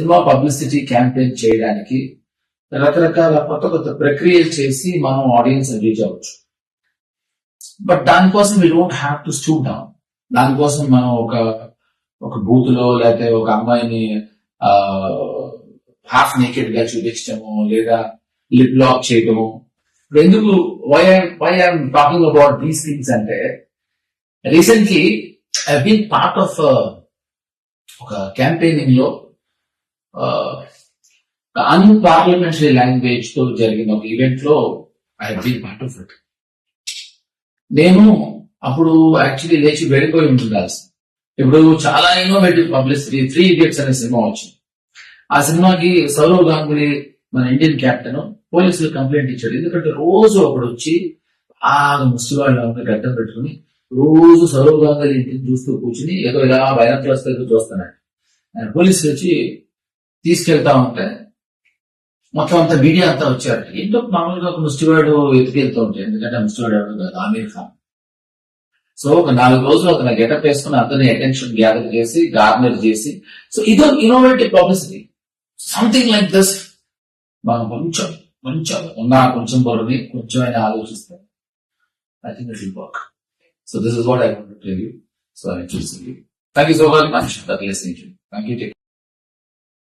Cinema publicity campaign చేయడానికి రకరకాల కొత్త కొత్త ప్రక్రియలు చేసి మనం ఆడియన్స్ రీచ్ అవ్వచ్చు. బట్ దానికోసం we don't have to stoop down. దానికోసం మనం ఒక బూత్ లో లేకపోతే ఒక అమ్మాయిని హాఫ్ నేకెడ్ గా చూపించడము లేదా లిప్ లాక్ చేయటము. ఎందుకు why I'm talking about these things అంటే, recently I been part of ఒక క్యాంపెయినింగ్ లో అన్పార్లమెంటరీ లాంగ్వేజ్ తో జరిగిన ఒక ఈవెంట్ లో I been part of it. నేను అప్పుడు యాక్చువల్లీ లేచి వెళ్ళిపోయి ఉండాల్సి. ఇప్పుడు చాలా ఇన్నోవేటివ్ పబ్లిసిటీ 3 Idiots అనే సినిమా వచ్చింది. ఆ సినిమాకి సౌరవ్ గాంగులీ మన ఇండియన్ కెప్టెన్ పోలీసులు కంప్లైంట్ ఇచ్చాడు. ఎందుకంటే రోజు ఒకడు వచ్చి బాగా ముసలివాళ్ళు గడ్డం పెట్టుకుని రోజు సౌరవ్ గాంగులీ ఇంటిని చూస్తూ కూర్చుని ఏదో ఇలా బైనాక్యులర్స్ దగ్గర చూస్తున్నాడు. పోలీసులు వచ్చి తీసుకెళ్తా ఉంటే మొత్తం అంతా మీడియా అంతా వచ్చారు. ఏంటో మామూలుగా ఒక ముష్టివాడు ఎత్తుకెళ్తూ ఉంటాయి, ఎందుకంటే ముష్టివాడు ఎవరు కాదు, ఆమీర్ ఖాన్. సో ఒక 4 రోజులు అతను గెటప్ వేసుకుని అందరినీ అటెన్షన్ గ్యాదర్ చేసి గార్నర్ చేసి, సో ఇదో innovative publicity. Something like this మనం కొంచెం బరువుని కొంచెం అయినా ఆలోచిస్తే I think it will work. So this is what I want to tell you. So I choosing you. Thank you so very much for listening to. Thank you.